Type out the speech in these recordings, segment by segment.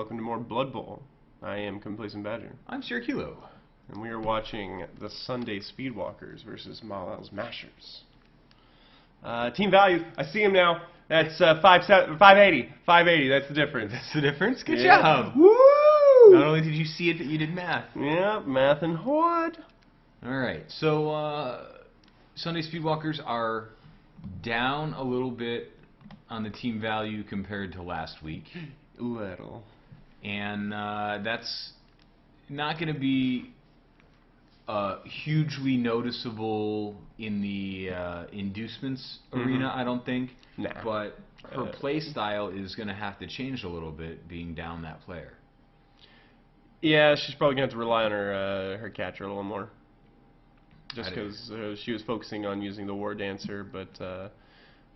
welcome to more Blood Bowl. I am Complacent Badger. I'm Sir Kilo. And we are watching the Sunday Speedwalkers versus Malal's Mashers. Team value, I see him now. That's 580. 580, that's the difference. That's the difference? Good Yeah. job. Woo! Not only did you see it, but you did math. Yeah, math and Horde. Alright, so Sunday Speedwalkers are down a little bit on the team value compared to last week. Little. And that's not going to be hugely noticeable in the inducements arena, I don't think. Nah. But her play style is going to have to change a little bit, being down that player. Yeah, she's probably going to have to rely on her catcher a little more. Just because she was focusing on using the War Dancer, but I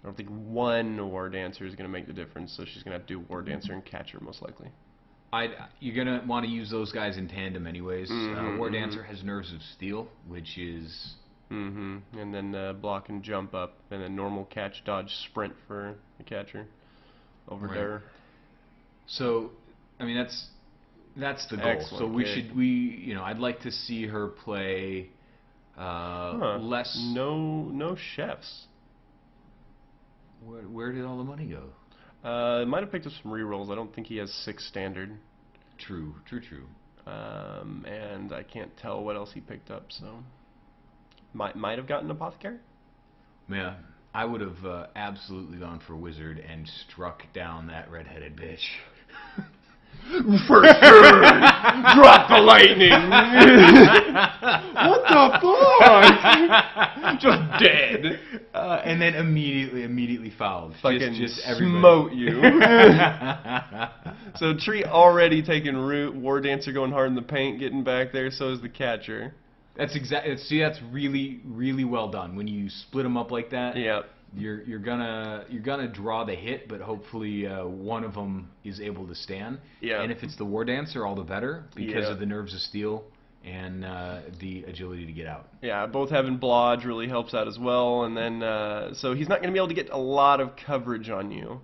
don't think one War Dancer is going to make the difference, so she's going to have to do War Dancer and catcher most likely. You're going to want to use those guys in tandem anyways. War Dancer has Nerves of Steel, which is... And then block and jump up, and then normal catch, dodge, sprint for the catcher over there. So, I mean, that's the goal. Excellent. So I'd like to see her play less... No chefs. Where did all the money go? Might have picked up some rerolls. I don't think he has 6 standard. True. And I can't tell what else he picked up, so... Might have gotten Apothecary? Yeah, I would have absolutely gone for Wizard and struck down that redheaded bitch. For sure! Drop the lightning! What the fuck? Just dead. And then immediately fouled. Fucking just everybody. smote you. So Tree already taking root. War Dancer going hard in the paint, getting back there. So is the catcher. That's exactly. See, that's really well done. When you split them up like that, Yep. you're gonna draw the hit, but hopefully one of them is able to stand. Yeah. And if it's the War Dancer, all the better because of the Nerves of Steel and the agility to get out. Yeah, both having Blodge really helps out as well, and then so he's not going to be able to get a lot of coverage on you.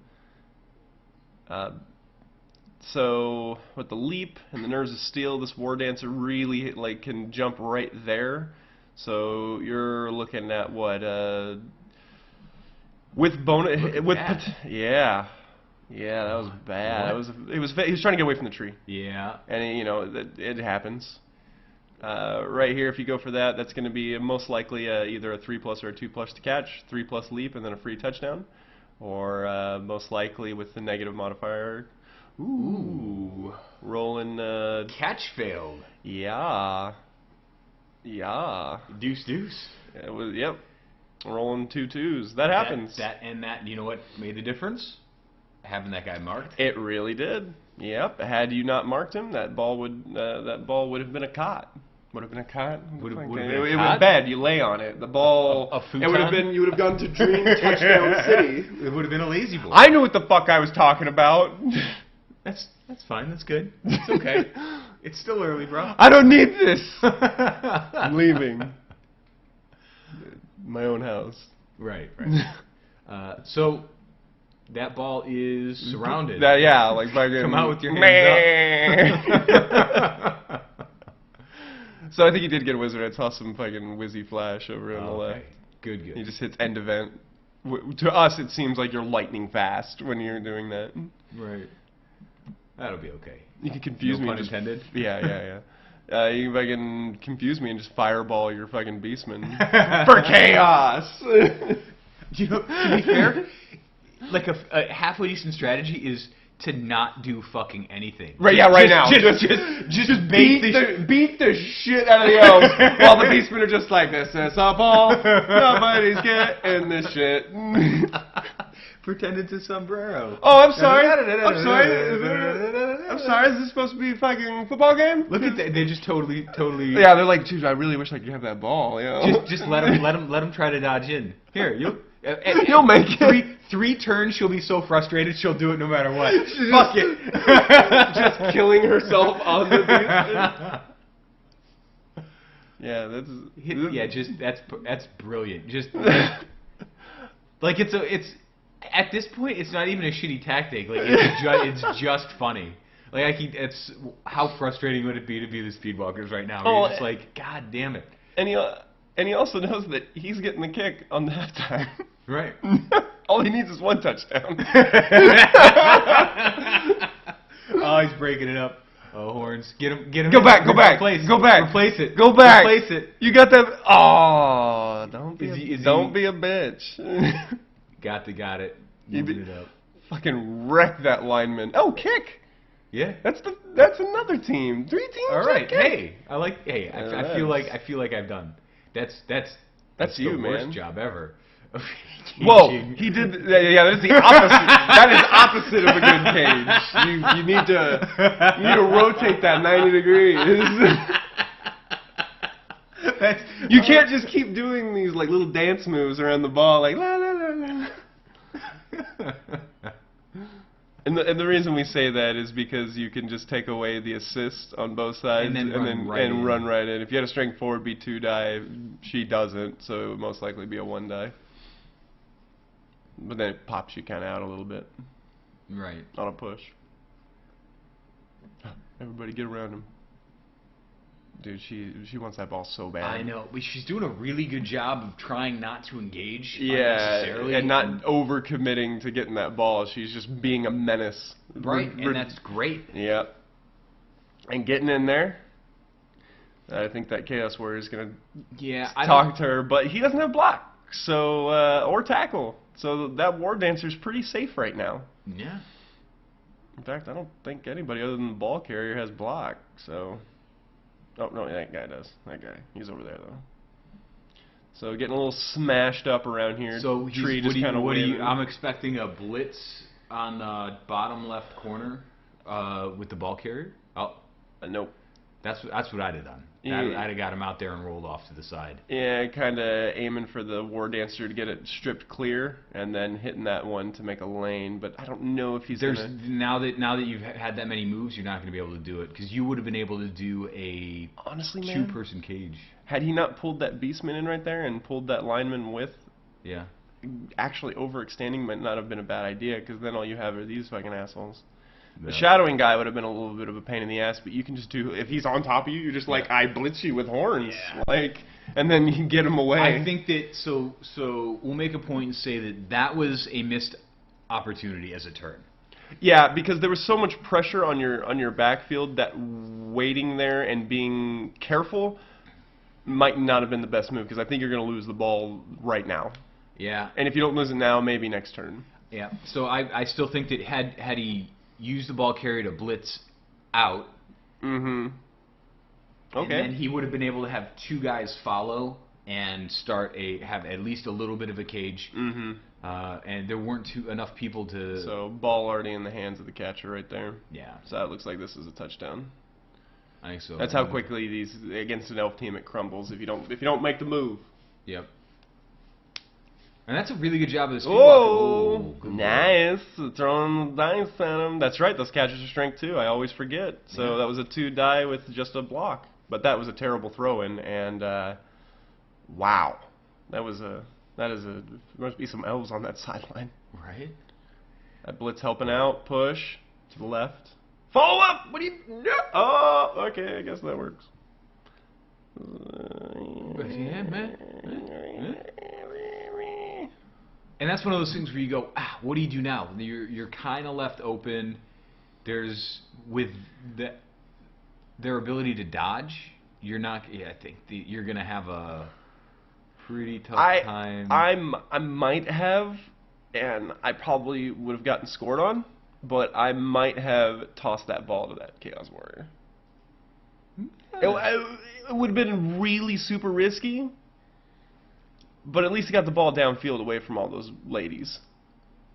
So with the leap and the Nerves of Steel, this War Dancer really can jump right there. So you're looking at what with bonus yeah, that was bad. He was trying to get away from the tree. Yeah, and it happens. Right here, if you go for that, that's going to be most likely either a 3+ or a 2+ to catch, 3+ leap, and then a free touchdown, or most likely with the negative modifier. Ooh. Rolling. Catch failed. Yeah. Deuce. It was. Yep. Rolling 2 2s. That happens. That you know what made the difference? Having that guy marked. It really did. Yep. Had you not marked him, that ball would have been a caught. Would have been a caught. It was bad. You lay on it. The ball. A futon? It would have been. You would have gone to Dream Touchdown City. It would have been a lazy ball. I knew what the fuck I was talking about. That's fine. That's good. It's okay. It's still early, bro. I don't need this. I'm leaving. My own house. Right. So that ball is surrounded. Like come out with your hands up. So I think he did get a wizard. I saw some fucking whizzy flash over on the left. Good. He just hits end event. To us, it seems like you're lightning fast when you're doing that. Right. That'll be okay. You can confuse me. No pun intended. Yeah. You can fucking confuse me and just fireball your fucking beastman for chaos. To be fair, like a halfway decent strategy is to not do fucking anything. Right now. Just beat the shit out of the elves while the beastmen are just like this. Softball, nobody's getting this shit. Pretend it's a sombrero. Oh, I'm sorry. I'm sorry. Is this supposed to be a fucking football game? Look at that. They just totally. Yeah, they're like, dude, I really wish I could have that ball. Just let him try to dodge in. Here, you'll make it. Three turns, she'll be so frustrated, she'll do it no matter what. Fuck it. Just killing herself on the beast. Yeah, that's brilliant. Just like it's at this point, it's not even a shitty tactic. Like it's just funny. Like it's how frustrating would it be to be the Speedwalkers right now? Oh, You're just like, God damn it. And he also knows that he's getting the kick on the halftime. Right. All he needs is one touchdown. Oh, he's breaking it up. Oh, horns. Get him. Go back. Replace it. Go back. Replace it. You got that. Oh, don't be a bitch. Got it. Moving it up. Fucking wreck that lineman. Oh, kick. Yeah. That's another team. 3 teams. All right. Kick. Hey, I feel like I've done. That's you, the man. Worst job ever. Whoa, he did. Yeah, that's the opposite. That is opposite of a good cage. You need to rotate that 90 degrees. You can't just keep doing these like little dance moves around the ball, like la la la la. And the reason we say that is because you can just take away the assist on both sides and run right in. If you had a strength forward be 2 die, she doesn't, so it would most likely be a 1 die. But then it pops you kind of out a little bit. Right. On a push. Everybody get around him. Dude, she wants that ball so bad. I know, but she's doing a really good job of trying not to engage unnecessarily. And not overcommitting to getting that ball. She's just being a menace. Right, and that's great. Yeah. And getting in there. I think that Chaos Warrior is going to talk to her, but he doesn't have block, so or tackle. So that War Dancer's pretty safe right now. Yeah. In fact, I don't think anybody other than the ball carrier has block, so... Oh, no, that guy does. That guy. He's over there, though. So getting a little smashed up around here. So Tree just kind of I'm expecting a blitz on the bottom left corner with the ball carrier. Oh, nope. That's what I'd have done. Yeah. I'd have got him out there and rolled off to the side. Yeah, kind of aiming for the War Dancer to get it stripped clear, and then hitting that one to make a lane. But I don't know if he's now that you've had that many moves, you're not going to be able to do it because you would have been able to do a two-person cage. Had he not pulled that Beastman in right there and pulled that lineman with, yeah, actually overextending might not have been a bad idea because then all you have are these fucking assholes. Yeah. The shadowing guy would have been a little bit of a pain in the ass, but you can just do, if he's on top of you, you're just like, I blitz you with horns, like, and then you can get him away. I think that, so we'll make a point and say that was a missed opportunity as a turn. Yeah, because there was so much pressure on your backfield that waiting there and being careful might not have been the best move, because I think you're going to lose the ball right now. Yeah. And if you don't lose it now, maybe next turn. Yeah, so I still think that had he used the ball carrier to blitz out. Mm-hmm. Okay. And then he would have been able to have 2 guys follow and have at least a little bit of a cage. Mm-hmm. And there weren't enough people to. So ball already in the hands of the catcher right there. Yeah. So it looks like this is a touchdown. I think so. That's how quickly these against an elf team it crumbles if you don't make the move. Yep. And that's a really good job of the Speedwalker. Oh, nice. Throwing the dice at him. That's right, those catchers are strength too. I always forget. So that was a 2 die with just a block. But that was a terrible throw-in, and wow. There must be some elves on that sideline. Right. That blitz helping out. Push to the left. Follow up! What do you... No. Oh, okay, I guess that works. Yeah, man. And that's one of those things where you go, what do you do now? You're kind of left open. With their ability to dodge, you're not. Yeah, I think you're gonna have a pretty tough time. I might have, and I probably would have gotten scored on, but I might have tossed that ball to that Chaos Warrior. It would have been really super risky. But at least he got the ball downfield away from all those ladies.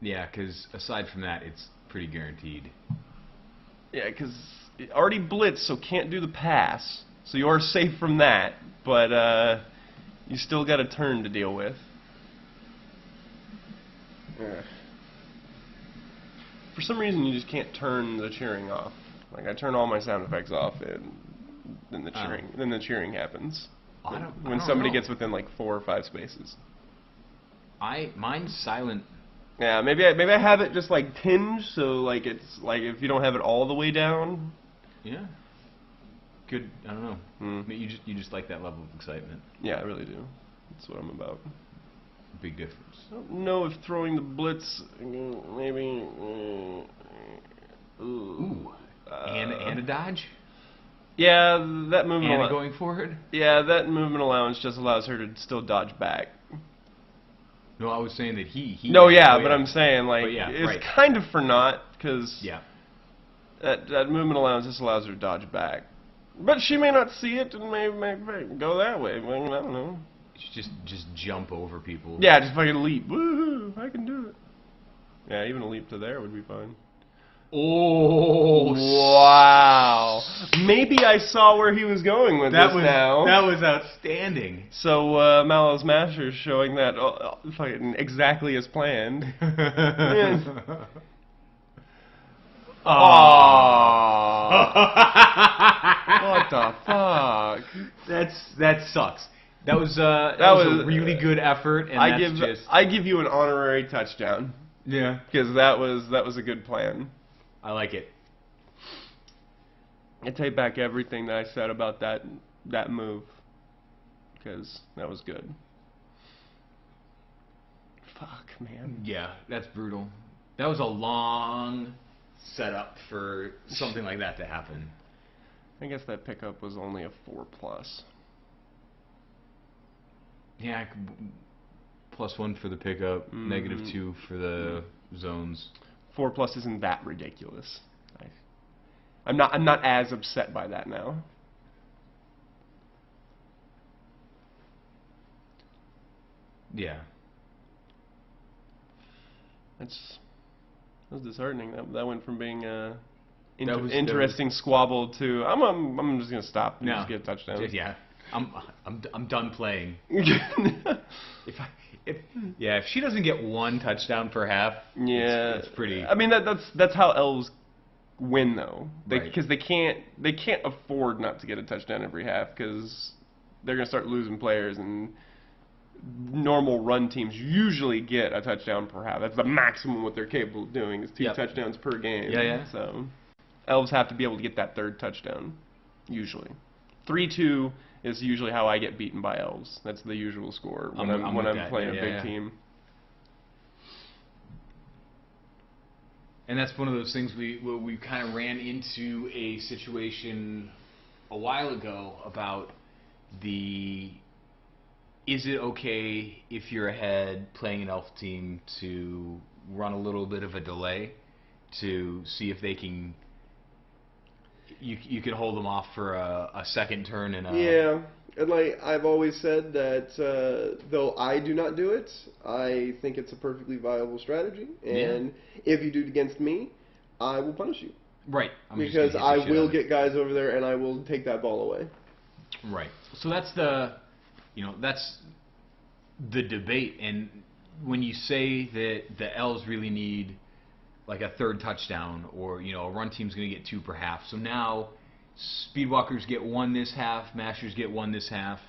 Yeah, because aside from that, it's pretty guaranteed. Yeah, because it already blitzed, so can't do the pass. So you are safe from that, but you still got a turn to deal with. For some reason, you just can't turn the cheering off. Like I turn all my sound effects off, and then the cheering happens. When somebody gets within like 4 or 5 spaces. Mine's silent Yeah, maybe I have it just like tinged, so like it's like if you don't have it all the way down. Yeah. Good. I don't know. Mm. Maybe you just like that level of excitement. Yeah, I really do. That's what I'm about. Big difference. I don't know if throwing the blitz, maybe. Ooh. And a dodge. Yeah, that movement. And going forward. Yeah, that movement allowance just allows her to still dodge back. No, I was saying that he. No, yeah, oh, but I'm saying like yeah, it's right. kind of for naught because Yeah. that movement allowance just allows her to dodge back. But she may not see it and may go that way. I don't know. Just jump over people. Yeah, just fucking leap. Woohoo! I can do it. Yeah, even a leap to there would be fine. Oh, wow! Maybe I saw where he was going with this now. That was outstanding. So Malal's master is showing that fucking exactly as planned. Oh. What the fuck? That sucks. That was a really good effort, and I give you an honorary touchdown. Yeah, because that was a good plan. I like it. I take back everything that I said about that move because that was good. Fuck, man. Yeah, that's brutal. That was a long setup for something like that to happen. I guess that pickup was only a 4+. Yeah, +1 for the pickup, -2 for the zones. 4+ isn't that ridiculous. I'm not as upset by that now. Yeah. That was disheartening. That went from being interesting squabble to I'm just gonna stop and just get a touchdown. Yeah, I'm done playing. If she doesn't get one touchdown per half, it's pretty. I mean that's how elves win though, Right. Because they can't afford not to get a touchdown every half because they're gonna start losing players, and normal run teams usually get a touchdown per half. That's the maximum what they're capable of doing is 2 touchdowns per game. Yeah. So elves have to be able to get that third touchdown usually. 3-2 is usually how I get beaten by elves. That's the usual score when I'm playing a big team. And that's one of those things we kind of ran into a situation a while ago about is it okay if you're ahead playing an elf team to run a little bit of a delay to see if they can you can hold them off for a second turn and yeah. And like I've always said that though I do not do it, I think it's a perfectly viable strategy. And if you do it against me, I will punish you. Right. Because I will get guys over there and I will take that ball away. Right. So that's that's the debate. And when you say that the elves really need like a third touchdown, or a run team's going to get 2 per half. So now Speedwalkers get 1 this half, Mashers get 1 this half.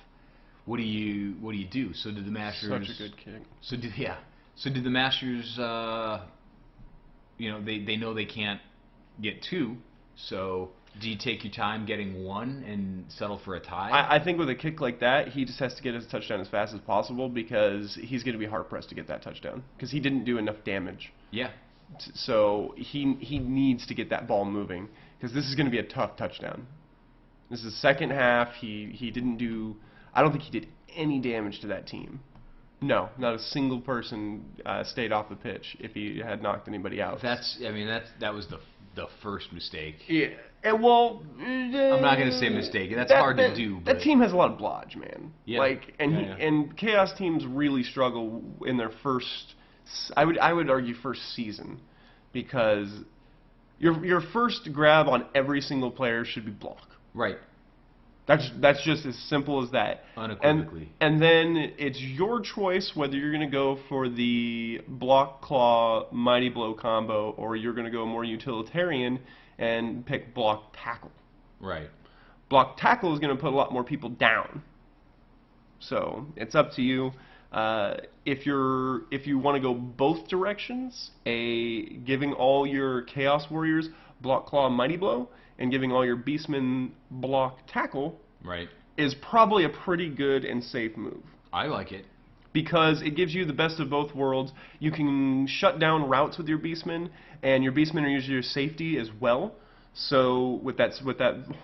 What do you do? So did the Mashers? Such a good kick. So did the Mashers? They know they can't get 2. So do you take your time getting 1 and settle for a tie? I think with a kick like that, he just has to get his touchdown as fast as possible because he's going to be hard pressed to get that touchdown because he didn't do enough damage. Yeah. So he needs to get that ball moving because this is going to be a tough touchdown. This is the second half. He didn't do. I don't think he did any damage to that team. No, not a single person stayed off the pitch if he had knocked anybody out. That was the first mistake. Yeah. And well, I'm not going to say mistake. That's hard to do. But that team has a lot of blodge, man. Yeah. And Chaos teams really struggle in their first. I would argue first season, because your first grab on every single player should be block. Right. That's just as simple as that. Unequivocally. And then it's your choice whether you're going to go for the block claw mighty blow combo or you're going to go more utilitarian and pick block tackle. Right. Block tackle is going to put a lot more people down. So it's up to you. If you want to go both directions, giving all your Chaos Warriors block, claw, mighty blow, and giving all your Beastmen block, tackle, Right. is probably a pretty good and safe move. I like it. Because it gives you the best of both worlds. You can shut down routes with your Beastmen, and your Beastmen are usually your safety as well. So with that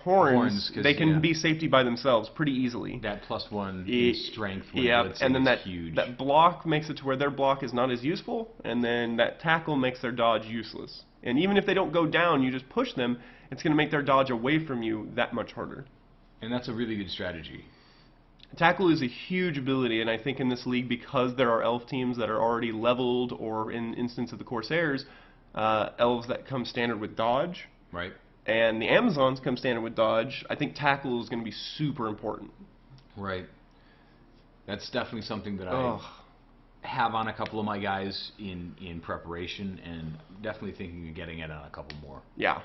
horns, they can be safety by themselves pretty easily. That +1 in strength with blitzing and then is huge. that block makes it to where their block is not as useful, and then that tackle makes their dodge useless. And even if they don't go down, you just push them, it's going to make their dodge away from you that much harder. And that's a really good strategy. Tackle is a huge ability, and I think in this league, because there are elf teams that are already leveled, or in instance of the Corsairs, elves that come standard with dodge, right, and the Amazons come standard with dodge, I think tackle is going to be super important. Right. That's definitely something that I have on a couple of my guys in preparation, and definitely thinking of getting it on a couple more. Yeah.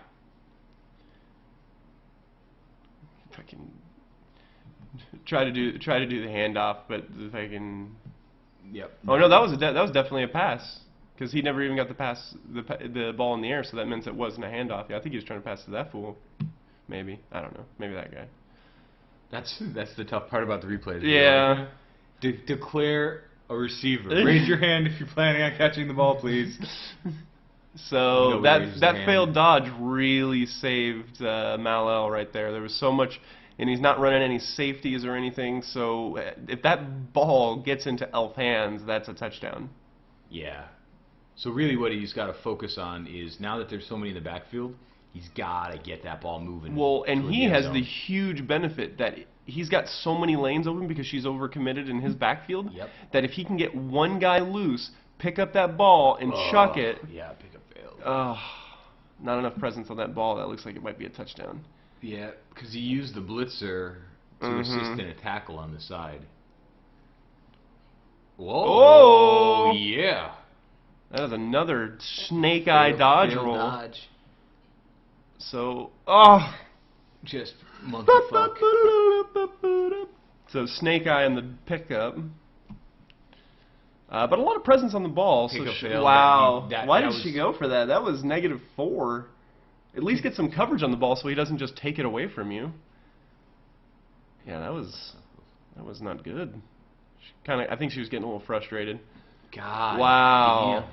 If I can try to do the handoff, but if I can. Yep. Oh no, that was definitely a pass, because he never even got the ball in the air, so that meant it wasn't a handoff. Yeah, I think he was trying to pass to that fool. Maybe, I don't know. Maybe that guy. That's the tough part about the replays. Yeah. Declare a receiver. Raise your hand if you're planning on catching the ball, please. So that failed dodge really saved Malal right there. There was so much. And he's not running any safeties or anything, so if that ball gets into elf hands, that's a touchdown. Yeah. So really what he's got to focus on is, now that there's so many in the backfield, he's got to get that ball moving. Well, and he has the huge benefit that he's got so many lanes open because she's overcommitted in his backfield, that if he can get one guy loose, pick up that ball, and chuck it. Yeah, pick up failed. Not enough presence on that ball. That looks like it might be a touchdown. Yeah, because he used the blitzer to assist in a tackle on the side. Whoa! Oh! Yeah. That was another snake eye dodge roll. Dodge. So, just monkey fuck. So snake eye in the pickup. But a lot of presence on the ball. Wow. Why did she go for that? That was -4. At least get some coverage on the ball so he doesn't just take it away from you. Yeah, that was not good. I think she was getting a little frustrated. God. Wow.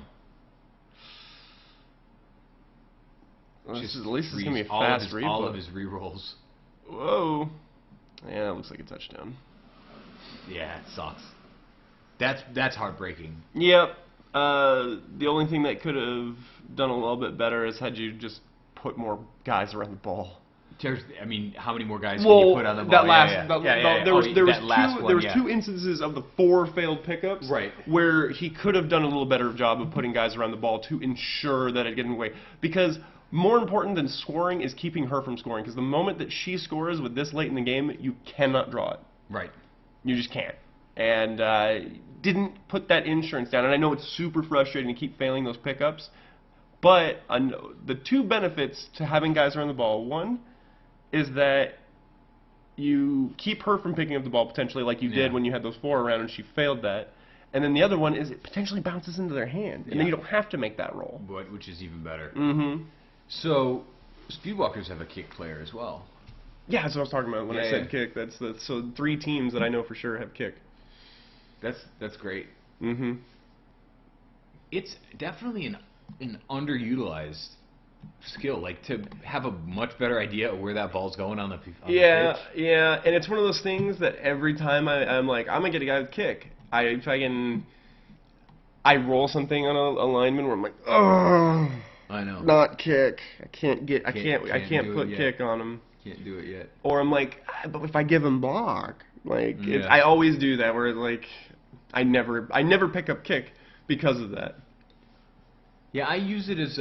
At least it's gonna be a fast replay. All of his rerolls. Whoa. Yeah, that looks like a touchdown. Yeah, it sucks. That's heartbreaking. Yep. The only thing that could have done a little bit better is had you just put more guys around the ball. I mean, how many more guys can you put on the ball? There was two instances of the 4 failed pickups, where he could have done a little better job of putting guys around the ball to ensure that it didn't away. Because more important than scoring is keeping her from scoring. Because the moment that she scores with this late in the game, you cannot draw it. Right. You just can't. And didn't put that insurance down. And I know it's super frustrating to keep failing those pickups. But the two benefits to having guys around the ball, one is that you keep her from picking up the ball potentially like you did when you had those 4 around and she failed that. And then the other one is it potentially bounces into their hand. And then you don't have to make that roll. Which is even better. Mm-hmm. So, Speedwalkers have a kick player as well. Yeah, that's what I was talking about when I said kick. So 3 teams that I know for sure have kick. That's great. Mm-hmm. It's definitely an underutilized skill, like to have a much better idea of where that ball's going on the pitch. Yeah, and it's one of those things that every time I'm like, I'm gonna get a guy with kick. I roll something on a lineman where I'm like, oh, I know, not kick. I can't put kick on him. Can't do it yet. Or I'm like, but if I give him block, I always do that where like I never pick up kick because of that. Yeah, I use it as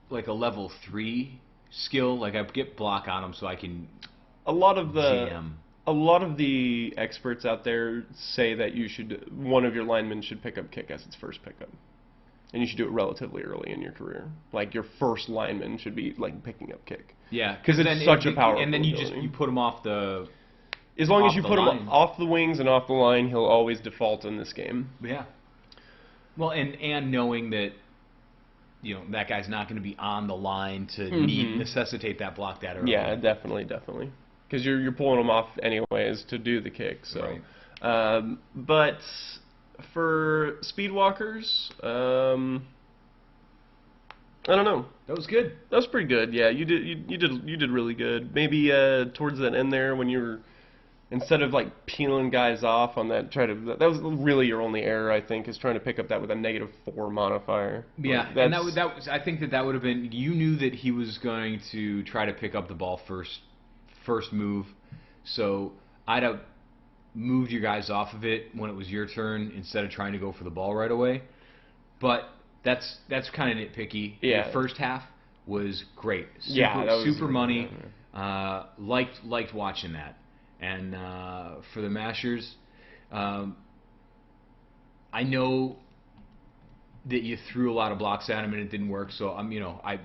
like a level 3 skill. Like I get block on them so I can. A lot of jam. A lot of the experts out there say that one of your linemen should pick up kick as its first pickup, and you should do it relatively early in your career. Like your first lineman should be like picking up kick. Yeah, because it's such a powerful. And then you ability. you put them off the As long as off you the put him line. off the wings and off the line, he'll always default in this game. Yeah. Well, and knowing that that guy's not going to be on the line to necessitate that block that early. Yeah, definitely. Because you're pulling him off anyways to do the kick. So, Right. But for Speedwalkers, I don't know. That was good. That was pretty good. Yeah, you did really good. Maybe towards that end there when you were, instead of like peeling guys off on that, that was really your only error, I think, is trying to pick up that with a -4 modifier. Yeah, and that was I think that would have been, you knew that he was going to try to pick up the ball first move, so I'd have moved you guys off of it when it was your turn instead of trying to go for the ball right away. But that's kind of nitpicky. Yeah. The first half was great. Super, yeah, that was super money. Liked watching that. And for the Mashers, I know that you threw a lot of blocks at him and it didn't work. So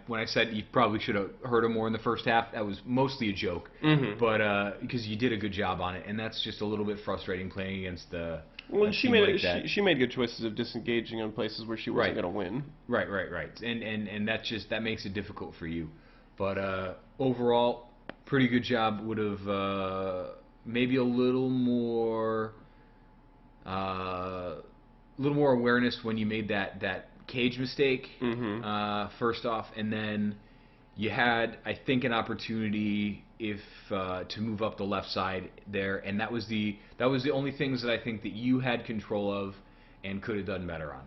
when I said you probably should have hurt him more in the first half, that was mostly a joke. But because you did a good job on it, and that's just a little bit frustrating playing against the. Well, she made good choices of disengaging on places where she wasn't going to win. Right. And that makes it difficult for you. But overall, pretty good job. Would have maybe a little more awareness when you made that cage mistake first off, and then you had, I think, an opportunity to move up the left side there, and that was the only things that I think that you had control of and could have done better on.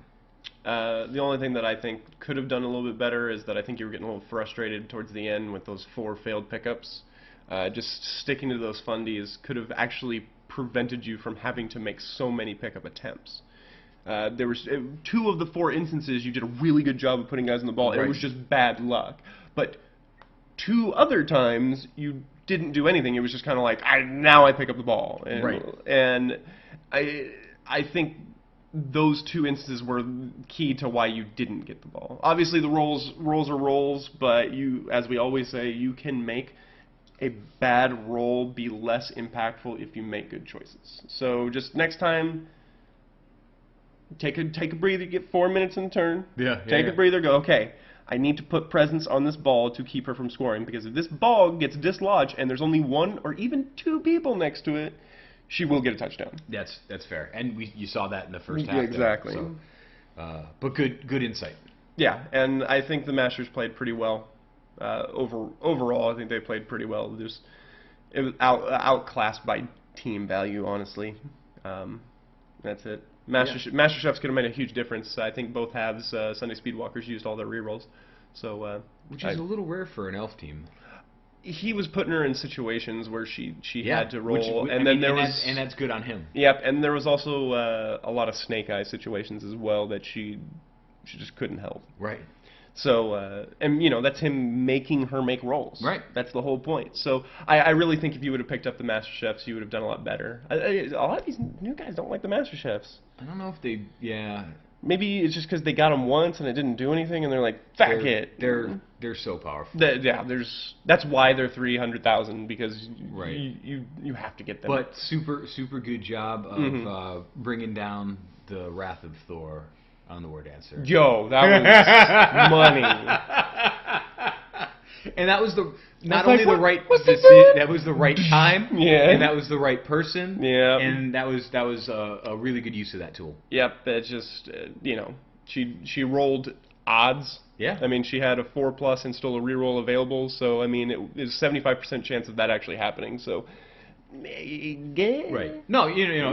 The only thing that I think could have done a little bit better is that I think you were getting a little frustrated towards the end with those 4 failed pickups. Just sticking to those fundies could have actually prevented you from having to make so many pickup attempts. There was 2 of the 4 instances you did a really good job of putting guys on the ball, and it was just bad luck. But 2 other times you didn't do anything. It was just kind of like, now I pick up the ball. And I think those 2 instances were key to why you didn't get the ball. Obviously, the rolls are rolls, but as we always say, you can make a bad roll be less impactful if you make good choices. So just next time, take a breather, get 4 minutes in the turn. Take a breather, go, okay, I need to put presence on this ball to keep her from scoring, because if this ball gets dislodged and there's only 1 or even 2 people next to it, she will get a touchdown. That's fair, and you saw that in the first half. Yeah, exactly. There, so, but good insight. Yeah, and I think the Masters played pretty well. Overall, I think they played pretty well. It was outclassed by team value, honestly. That's it. Master Chefs could have made a huge difference. I think both halves, Sunday Speedwalkers used all their rerolls. So, which is a little rare for an elf team. He was putting her in situations where she had to roll, and that's good on him. Yep, and there was also a lot of snake eye situations as well that she just couldn't help. Right. So, and that's him making her make rolls. Right. That's the whole point. So, I really think if you would have picked up the Master Chefs, you would have done a lot better. A lot of these new guys don't like the Master Chefs. I don't know if they, Maybe it's just because they got them once and it didn't do anything, and they're like, fuck it. They're so powerful. That's why they're 300,000, because you have to get them. But super good job of bringing down the Wrath of Thor on the word answer. Yo, that was money. And that was that was the right time. Yeah. And that was the right person. Yeah. And that was a really good use of that tool. Yep. That's just she rolled odds. Yeah. I mean, she had a 4+ and still a reroll available. So I mean, it is 75% chance of that actually happening. So. Right. No,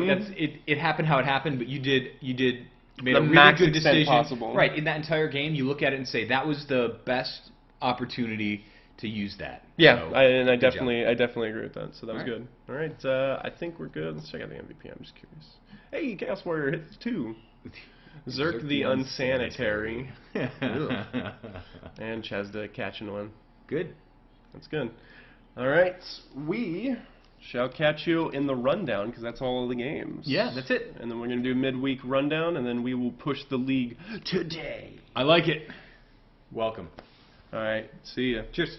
that's it happened how it happened, but you made a really max good decision. Possible. Right, in that entire game, you look at it and say that was the best opportunity to use that. Yeah, so, I definitely agree with that. So that was good. All right, I think we're good. Let's check out the MVP. I'm just curious. Hey, Chaos Warrior hits 2. Zerk the Unsanitary. And Chazda catching one. Good. That's good. All right, we shall catch you in the rundown, because that's all of the games. Yeah, that's it. And then we're going to do midweek rundown, and then we will push the league today. I like it. Welcome. All right, see ya. Cheers.